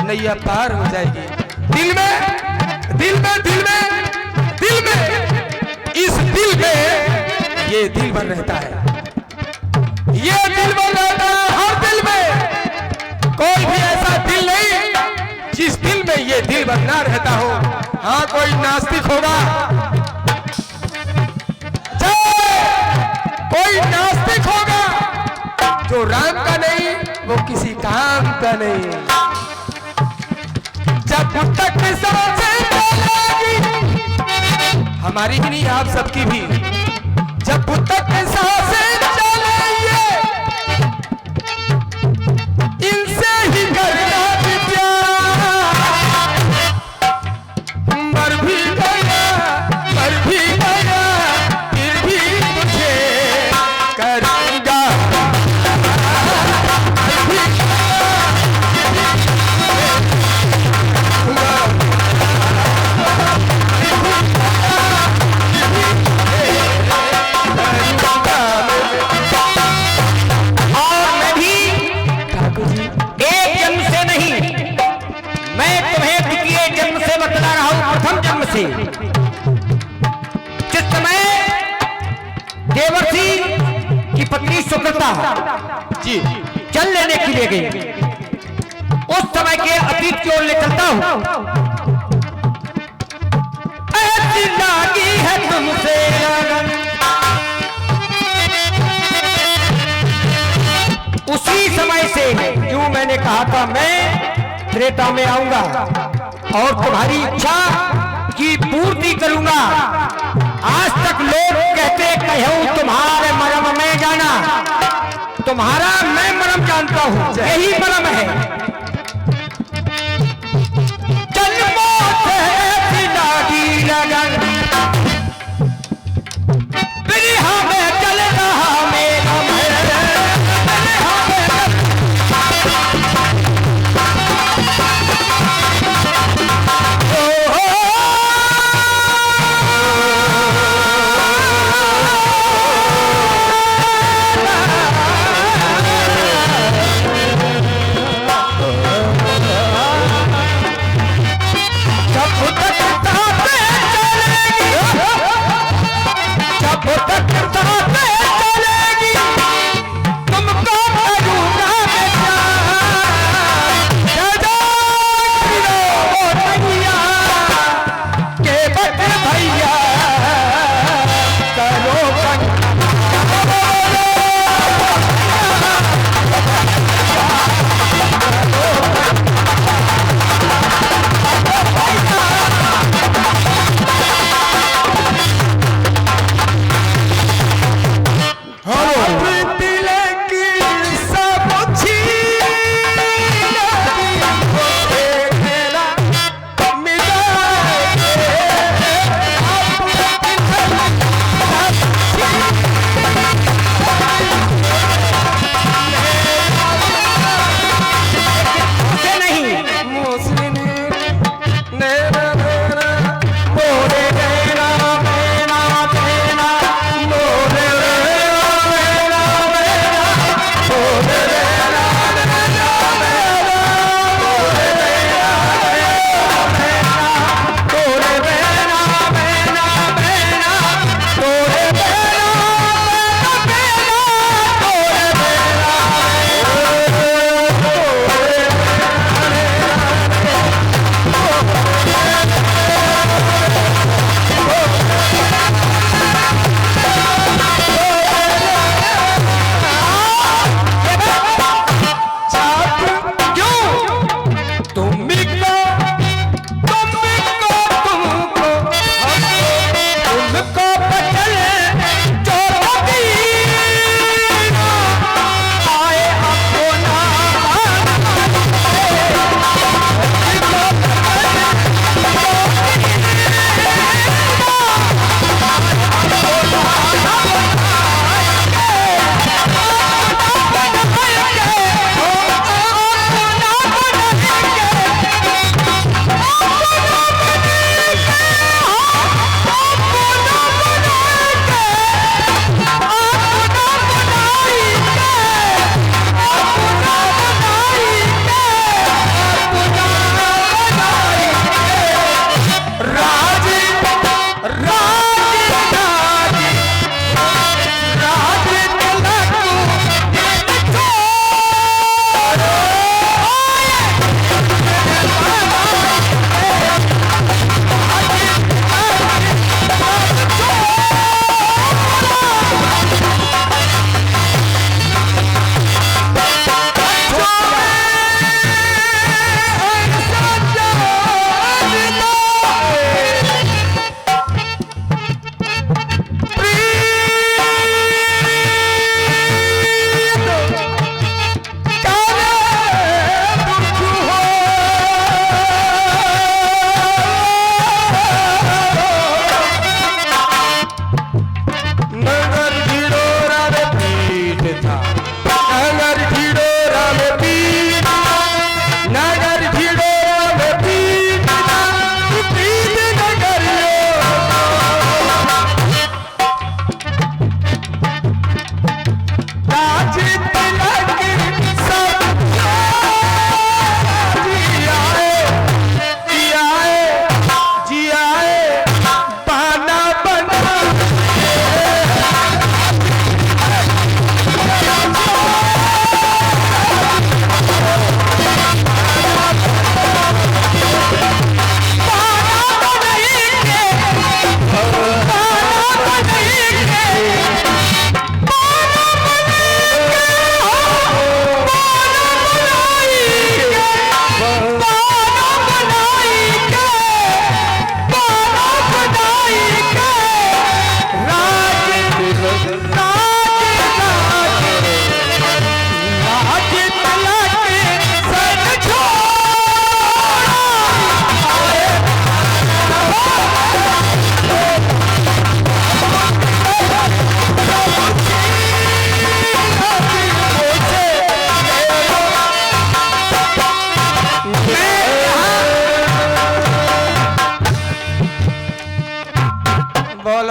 नैया पार हो जाएगी। दिल में, दिल में, दिल में, दिल में, इस दिल में ये ये दिल भर रहता है, ये दिल भर रहता है। हर दिल में कोई भी ऐसा दिल नहीं जिस दिल में ये दिल भर ना रहता हो। हाँ, कोई नास्तिक होगा, कोई नास्तिक होगा जो राम का नहीं, वो किसी काम का नहीं। जब तक सांसें चलेगी, हमारी ही नहीं आप सबकी भी, जब तक सांसें चलेंगे इनसे ही करना भी प्यार। मर भी गया फिर भी मुझे करूंगा। से जिस समय देवर्षि की पत्नी सुकृता जी जल लेने के लिए गई, उस समय के अतीत की ओर ले चलता हूं। ऐसी लागी है तुमसे लगन, उसी समय से यूं मैंने कहा था मैं त्रेता में आऊंगा और तुम्हारी इच्छा की पूर्ति करूंगा। आज तक लोग कहते कहूं तुम्हारे मरम में जाना, तुम्हारा मैं मरम जानता हूं, यही मरम है। जन्मों से ऐसी लागी लगन, बिरहा में चल रहा मेरा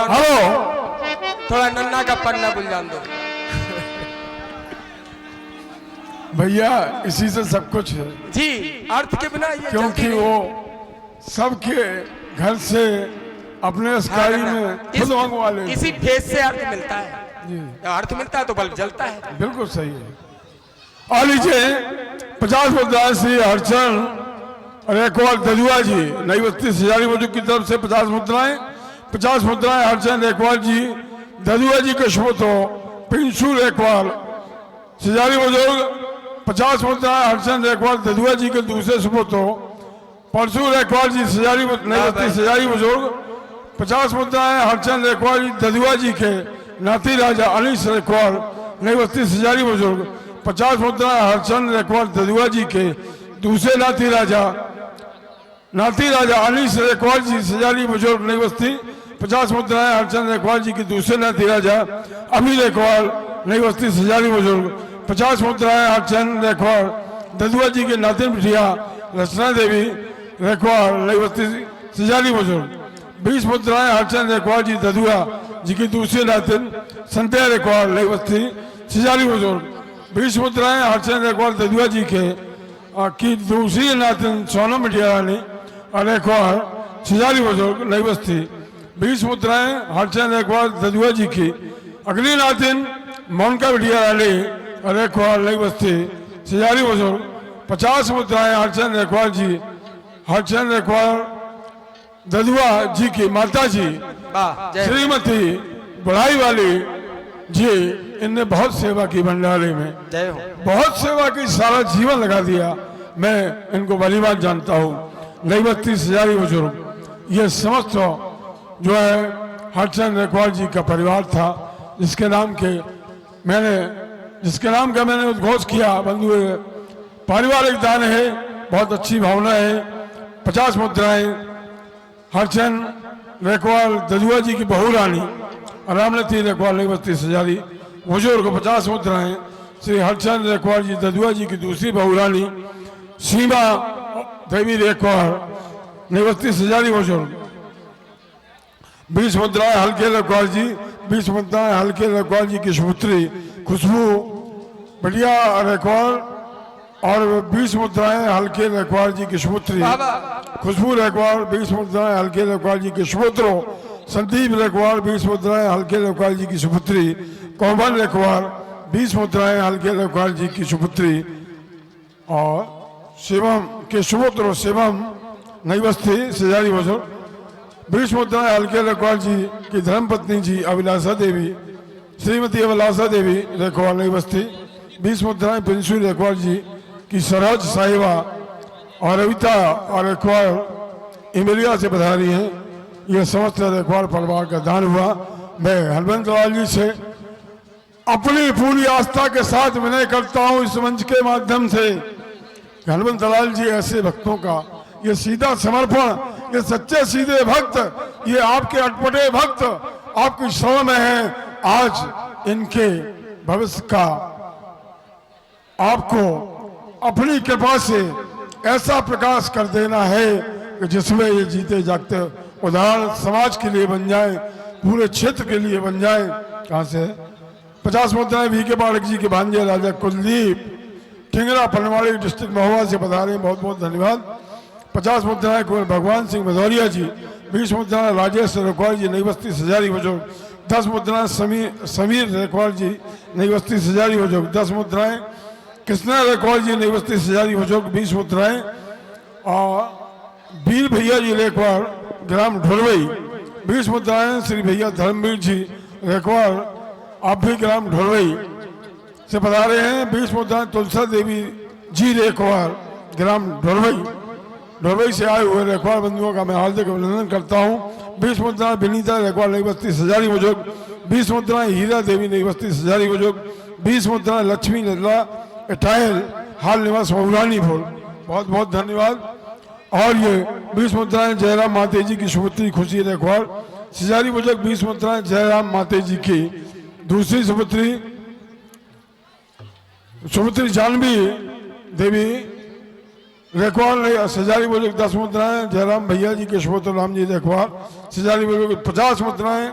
हेलो थोड़ा नन्ना का पन्ना गुलजान दो। भैया इसी से सब कुछ है, जी अर्थ के बिना ये क्योंकि जल्दी वो सबके घर से अपने स्काई में खुद मंगवा ले। इसी फेस से अर्थ मिलता है, जी अर्थ मिलता है तो बल्ब जलता है। बिल्कुल सही है। और लीजिए 50 मुद्राएं श्री हरचंद रेकवाल ददुआ जी नई बस्ती सजारी बुजुर्ग की तरफ से 50 मुद्राएं हरचंद रेकवाल जी ददुआ जी के शुभ तो पिंशु रेकवाल सजारी बुजुर्ग। 50 मुद्राएं हरचंद रेकवाल ददुआ जी के दूसरे शुभ तो परसू रेकवाल जी सजारी नई बस्ती सजारी बुजुर्ग। 50 मुद्राएं हरचंद रेकवाल जी ददुआ जी के नाती राजा अनिश रेकवाल नई बस्ती सजारी बुजुर्ग। 50 मुद्राएं हरचंद रेकवाल ददुआ जी के दूसरे नाती राजा अनिश रेकवाल जी सजारी बुजुर्ग नई बस्ती। 50 मुद्राएं हरचंद रेकवाल जी के दूसरे नाती राजा अमी रेकवाल नई बस्ती सजारी बुजुर्ग। 50 मुद्राएं हरचंद रेकवाल ददुआ जी के नातिन बिटिया रचना देवी रेकवाल नई बस्ती सजारी बुजुर्ग। 20 मुद्राएं हरचंद रेकवाल जी ददुआ जी की दूसरी नातिन संध्या रेकवाल नई बस्ती सजारी बुजुर्ग। 20 मुद्राएं हरचंद रेकवाल ददुआ जी की दूसरी नातिन सोनम बिटिया रानी रेकवाल सजारी बुजुर्ग नई बस्ती। 20 मुद्राएं हरचंद रेकवाल ददुआ जी की अगली नातिन मोनिका बिटिया रानी रेकवाल नई बस्ती सजारी बुजुर्ग। 50 मुद्राएं हरचंद रेकवाल ददुआ जी की माता जी श्रीमती बढ़ाई वाली जी, इनने बहुत सेवा की भंडारे में, जय हो। बहुत सेवा की, सारा जीवन लगा दिया। मैं इनको भलीभांत जानता हूँ। नई बस्ती सजारी बुजुर्ग ये समस्त जो है हरचंद रेकवाल जी का परिवार था, जिसके नाम का मैंने उद्घोष किया। बंधु पारिवारिक दान है, बहुत अच्छी भावना है। 50 मुद्राएं हरचंद रेकवाल ददुआ जी की बहू रानी रामलती रेकवाल नई बस्ती सजारी बुजुर्ग। 50 मुद्राएं श्री हरचंद रेकवाल जी ददुआ जी की दूसरी बहू रानी सीमा देवी रेकवाल नई बस्ती सजारी बुजुर्ग। 20 मुद्राएं हल्के रेकवाल जी 20 मुद्राएं हल्के रेकवाल जी की सुपुत्री खुशबू बढ़िया रेकवाल और 20 मुद्राएं हल्के रेकवाल जी की सुपुत्री खुशबू रेकवाल। 20 मुद्राएं हल्के रेकवाल जी के सुपुत्रों संदीप रेकवाल। 20 मुद्राएं हल्के रेकवाल जी की सुपुत्री कोमल रेकवाल। 20 मुद्राएं हल्के रेकवाल जी की सुपुत्री और शिवम के सुपुत्र शिवम नई बस्ती सजारी बुजुर्ग। 20 मुद्राएं हल्के रेकवाल जी की धर्मपत्नी जी अभिलाषा देवी श्रीमती अभिलाषा देवी रेकवाल नई बस्ती। 20 मुद्राएं पिंशु रेकवाल जी की सरहज साहिबा और रविता और रेकवाल इमलिया से पधारी हैं। यह समस्त रेकवाल परिवार का दान हुआ। मैं हरबंस दलाल जी से अपनी पूरी आस्था के साथ विनय करता हूं इस मंच के माध्यम से। हरबंस दलाल जी ऐसे भक्तों का ये सीधा समर्पण, ये सच्चे सीधे भक्त, ये आपके अटपटे भक्त आपकी शरण में है। आज इनके भविष्य का आपको अपनी कृपा से ऐसा प्रकाश कर देना है कि जिसमें ये जीते जागते उदाहरण समाज के लिए बन जाए, पूरे क्षेत्र के लिए बन जाए। कहाँ से 50 मुद्राएं वी के बालक जी के भांजे राजा कुलदीप ठिंगरा पनवाड़ी डिस्ट्रिक्ट महुआ से बता बहुत बहुत धन्यवाद। 50 मुद्राएं कुंवर भगवान सिंह भदौरिया जी। 20 मुद्राएं राजेश रेकवाल जी नई बस्ती सजारी बुजुर्ग। 10 मुद्राएं समीर रेकवाल जी नई बस्ती सजारी बुजुर्ग। 10 मुद्राएं कृष्णा रेकवाल जी नई बस्ती सजारी बुजुर्ग। 20 मुद्राएं और वीर भैया जी रेकवाल ग्राम ढोलवई। 20 मुद्राएं श्री भैया धर्मवीर जी रेकवाल आप भी ग्राम ढोलवई से बता रहे हैं। 20 मुद्राएं तुलसा देवी जी रेकवाल ग्राम ढोलवई से आए हुए रेकवाल बंधुओं का मैं हार्दिक अभिनंदन करता हूं। 20 मुद्राएं विनीता रेकवाल नई बस्ती सजारी बुजुर्ग। 20 मुद्राएं हीरा देवी नई बस्ती सजारी बुजुर्ग। 20 मुद्राएं लक्ष्मी नजला इटायल हाल निवास मऊरानीपुर। बहुत बहुत धन्यवाद। और ये 20 मुद्राएं जयराम माते जी की सुपुत्री खुशी रेकवाल सजारी बुजुर्ग। 20 मुद्राएं जयराम माते जी की दूसरी सुपुत्री जानवी देवी रेकवाल सजारी बुजुर्ग। 10 मुद्राएं जयराम भैया जी के सुपुत्र राम जी रेकवाल सजारी बुजुर्ग। 50 मुद्राएं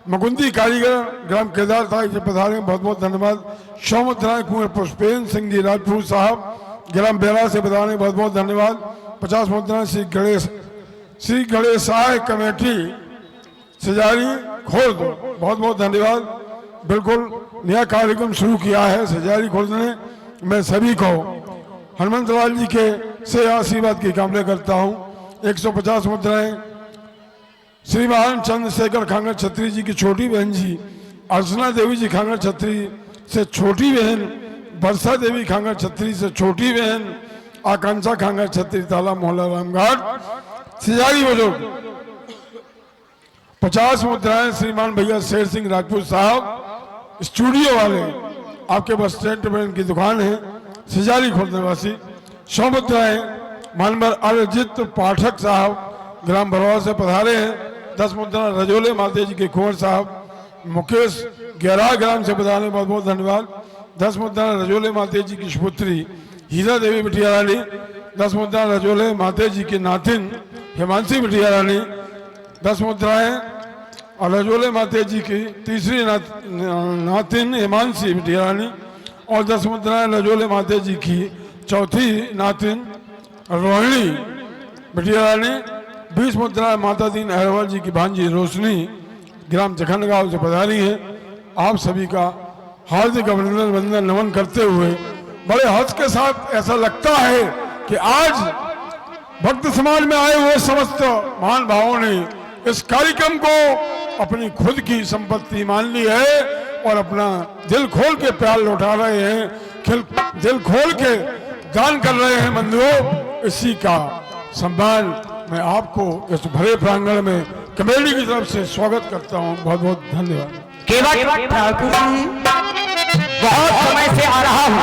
मुकुंदी कारीगर ग्राम केदार था इसे पधारे, बहुत बहुत धन्यवाद। सौमुद्राय कुंवर पुष्पेंद्र सिंह जी राजपूत साहब ग्राम बेला से पधारे, बहुत बहुत धन्यवाद। 50 मुद्राएं श्री गणेशाय कमेटी सजारी खोर्द, बहुत बहुत धन्यवाद। बिल्कुल नया कार्यक्रम शुरू किया है सजारी खोर्द ने। मैं सभी को हनुमंत लाल जी के से आशीर्वाद की कामना करता हूँ। 150 मुद्राएं श्रीमान चंद्रशेखर खांगर छत्री जी की छोटी बहन जी अर्चना देवी जी खांगर छत्री से छोटी बहन, वर्षा देवी खांगर छत्री से छोटी बहन, आकांक्षा खांगर छत्री ताला मोहल्ला रामघाट सिजारी बुजुर्ग। 50 मुद्राएं श्रीमान भैया शेर सिंह राजपूत साहब स्टूडियो वाले, आपके बस स्टैंड में इनकी दुकान है, सिजारी खुर्द निवासी। 100 मुद्राएं मानवर अरिजीत पाठक साहब ग्राम बरवा से पधारे हैं। 10 मुद्रा रजोले माते जी के कुंवर साहब मुकेश गैरा ग्राम से पधारे, बहुत बहुत धन्यवाद। 10 मुद्रा रजोले माते जी की सुपुत्री हीरा देवी बिटिया रानी। 10 मुद्रा रजोले माते जी की नातिन हिमांशी बिटिया रानी। 10 मुद्राएं और रजोले माते जी की तीसरी नातिन हिमांशी बिटिया रानी और 10 मुद्राएं रजोले माते जी की चौथी नातिन रोहिणी बिटिया रानी। 20 मुद्राएं माता दीन अहरवाल जी की भांजी रोशनी ग्राम जखन गांव से पधारी है। आप सभी का हार्दिक अभिनंदन वंदन नमन करते हुए बड़े हर्ष के साथ ऐसा लगता है कि आज भक्त समाज में आए हुए समस्त महान भावों ने इस कार्यक्रम को अपनी खुद की संपत्ति मान ली है और अपना दिल खोल के प्यार लौटा रहे हैं, दिल खोल के दान कर रहे हैं मंदिरों। इसी का सम्मान मैं आपको इस भरे प्रांगण में कमेटी की तरफ से स्वागत करता हूं। बहुत बहुत धन्यवाद। केवल ठाकुर जी बहुत समय से आ रहा हूं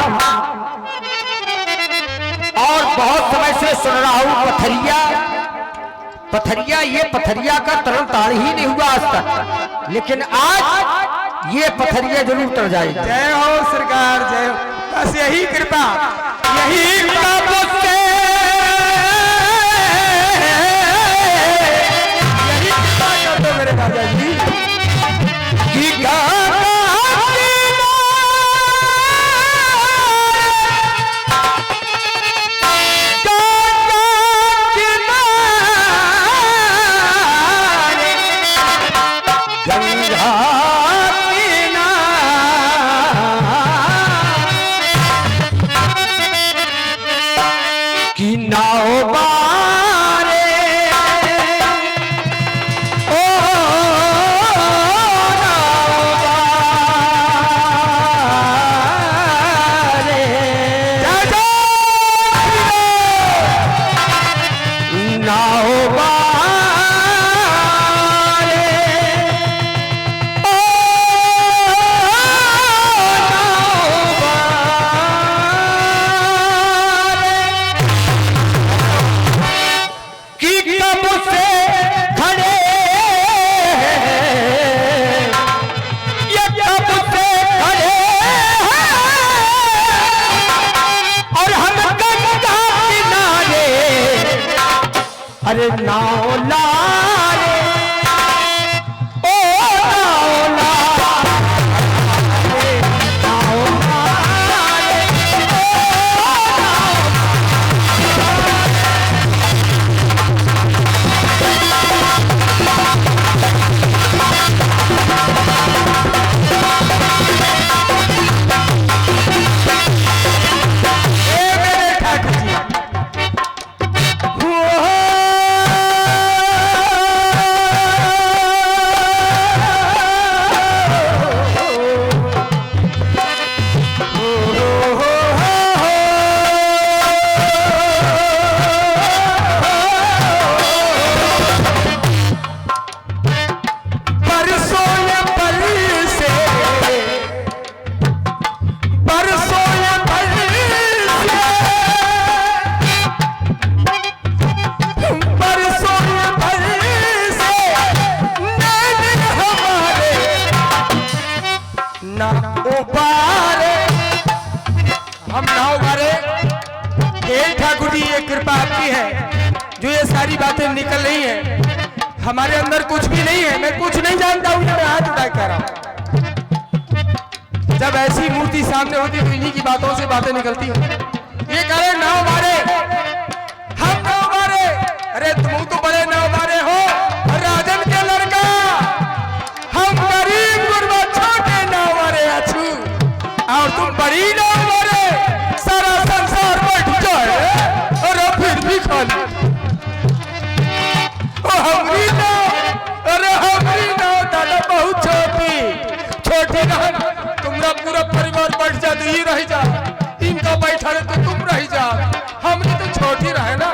और बहुत समय से सुन रहा हूं पथरिया, ये पथरिया का तरण ताड़ ही नहीं हुआ आज तक, लेकिन आज ये पथरिया जरूर तर जाएगी। जय हो सरकार, जय हो। बस यही कृपा, यही कृपा कर दो मेरे राजा जी की अरे नाव लारे ओ नाव लारे नाव लारे ठाकुर जी, ये कृपा आपकी है जो ये सारी बातें निकल रही हैं। हमारे अंदर कुछ भी नहीं है, मैं कुछ नहीं जानता हूँ, मैं हाथ उठा कर रहा हूँ। जब ऐसी मूर्ति सामने होती तो इन्हीं की बातों से बातें निकलती हैं। ये कह रहे नाव मारे, हम नाव मारे, अरे तुम तो बड़े नाव मारे हो, राजन के लड़का, हम गरीब गुरबा छोटे नाव मारे अछू, और तुम बड़ी नाव मारे, सारा संसार बैठ जाए और फिर भी खाली। हमरी नाव, अरे हमरी नाव दादा बहुत छोटी छोटी ना, तुम्हारा पूरा परिवार बैठ जा तो ये रह जा, इनका बैठा रहे तो तुम रह जा, हमने तो छोटी रहे ना।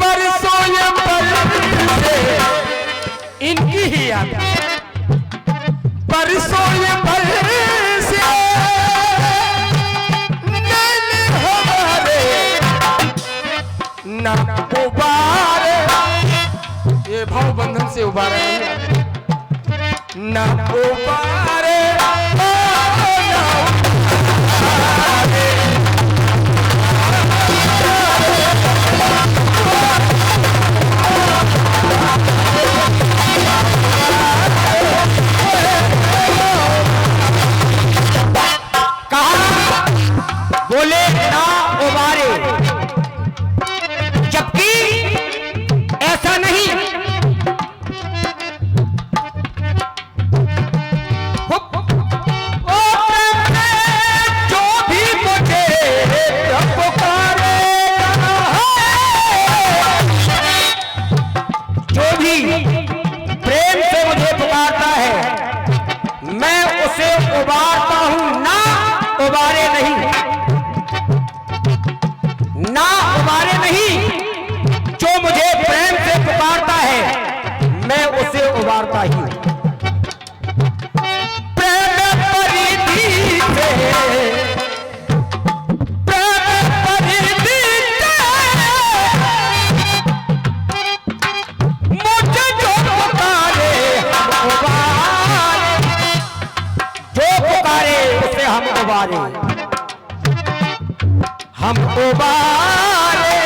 बरसों ये बरसे इनकी ही याद, बरसों ये बरसे नैन हमारे ना उबारे, ये भाव बंधन से उबारे ना उबारे, बोले ना उबारे, जबकि ऐसा नहीं। जो भी मुझे पुकारे, जो भी प्रेम से मुझे पुकारता है, मैं उसे उबारता हूं, ना उबारे नहीं, ना उबारे नहीं। जो मुझे प्रेम से पुकारता है, मैं उसे उबारता ही हूं। प्रेम परिधि से, प्रेम परिधि से मुझे जो पुकारे हम उबारे, जो पुकारे उसे हम उबारे, हम उबारे।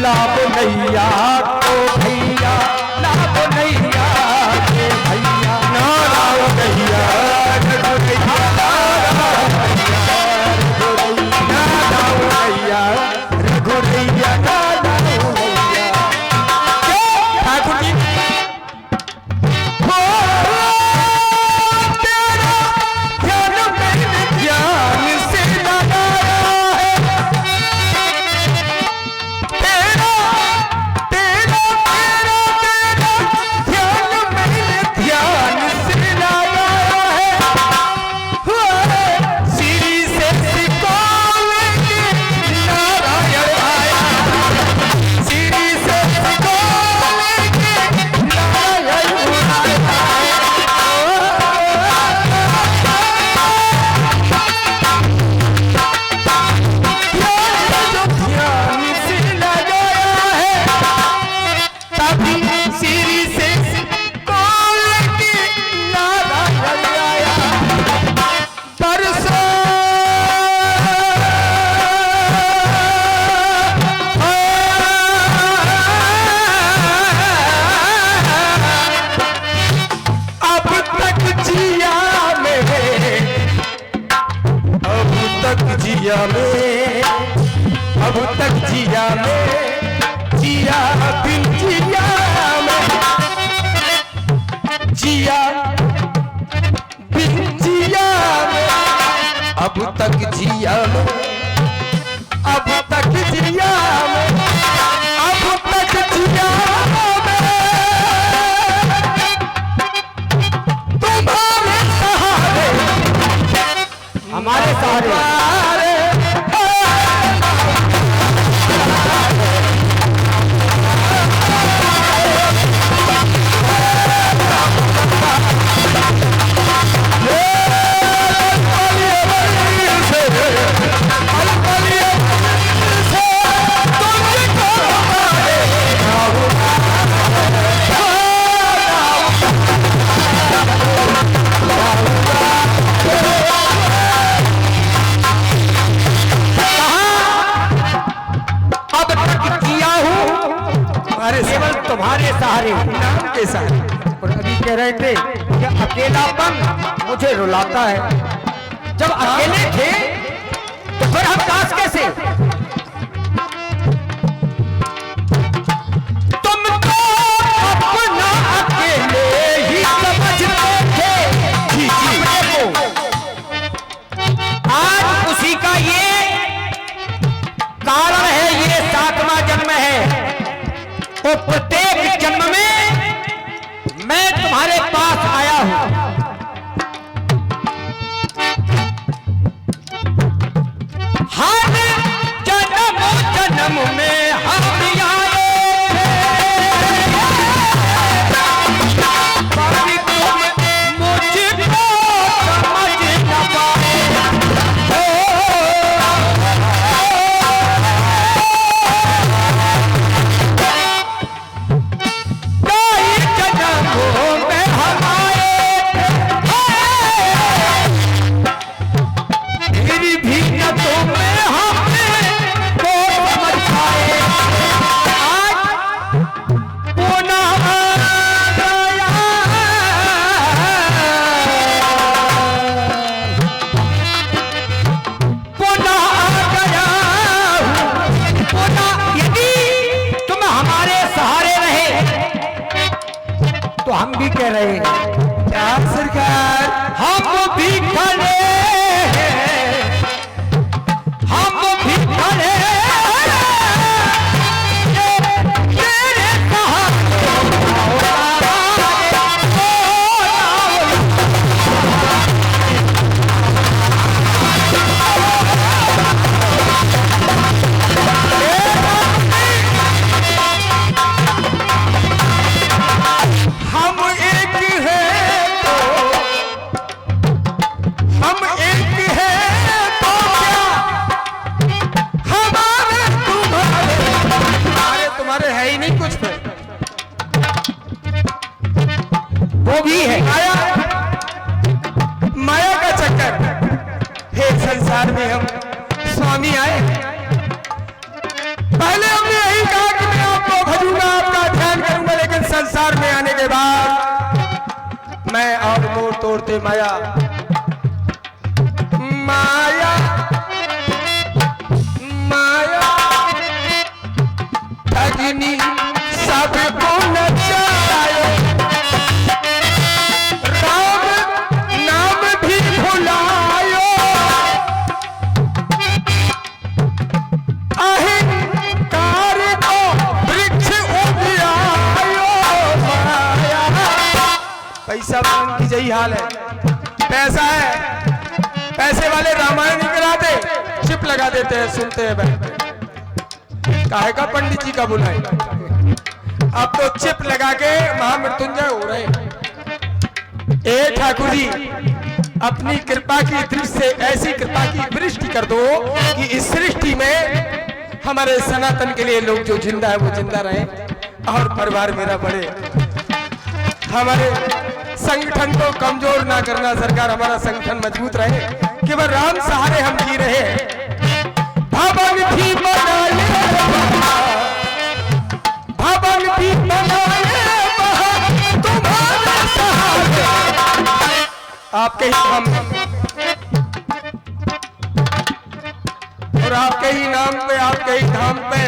लाभ नैया को भैया, लाभ नैया के भैया, ना लाभ नैया जिया में, अब तक जिया में, जिया बिन जिया में, जिया बिन जिया में, अब तक जिया में, अब तक जिया में, अब तक जिया में, तुम्हारे सहारे, हमारे सहारे तुम्हारे सहारे। नाम के सहारे। और अभी कह रहे थे कि अकेलापन मुझे रुलाता है। जब अकेले थे तो फिर हम दास कैसे? तुम तो अपना अकेले ही समझते थे अपने को। आज उसी का ये कारण है, ये 7वां जन्म है। और प्रत्येक जन्म में मैं तुम्हारे पास आया हूं। हर जन्म जन्म में हम आए पर तुम मुझको समझ न पाए। तो हम भी कह रहे हैं क्या सरकार? हम भी खड़े हैं, हम भी खड़े तेरे हम एक हैं तो क्या हमारे तुम्हारे है ही नहीं कुछ पे। वो भी है माया का चक्कर है। संसार में हम स्वामी आए, पहले हमने यही कहा कि मैं आपको भजूंगा, आपका ध्यान करूंगा, लेकिन संसार में आने के बाद मैं और मोड़ तोड़ते माया माया माया अग्नि सबको नचाए, राम नाम भी भुलायो, अहंकार को वृक्ष उधियायो माया। पैसा वालों की यही हाल है। पैसा है, पैसे वाले रामायण नहीं कराते, चिप लगा देते हैं, सुनते हैं बैठ। काहे का पंडित जी का बुलाए, अब तो चिप लगा के महामृत्युंजय हो रहे हैं। ए ठाकुर जी, अपनी कृपा की दृष्टि से ऐसी कृपा की वृष्टि कर दो कि इस सृष्टि में हमारे सनातन के लिए लोग जो जिंदा है वो जिंदा रहे और परिवार मेरा बढ़े। हमारे संगठन को कमजोर ना करना सरकार, हमारा संगठन मजबूत रहे, केवल राम सहारे हम जी रहे हैं। भवन भी बना ले, भवन भी बना ले, तुम्हारे सहारे आपके ही हम और आपके ही नाम पे, आपके ही धाम पे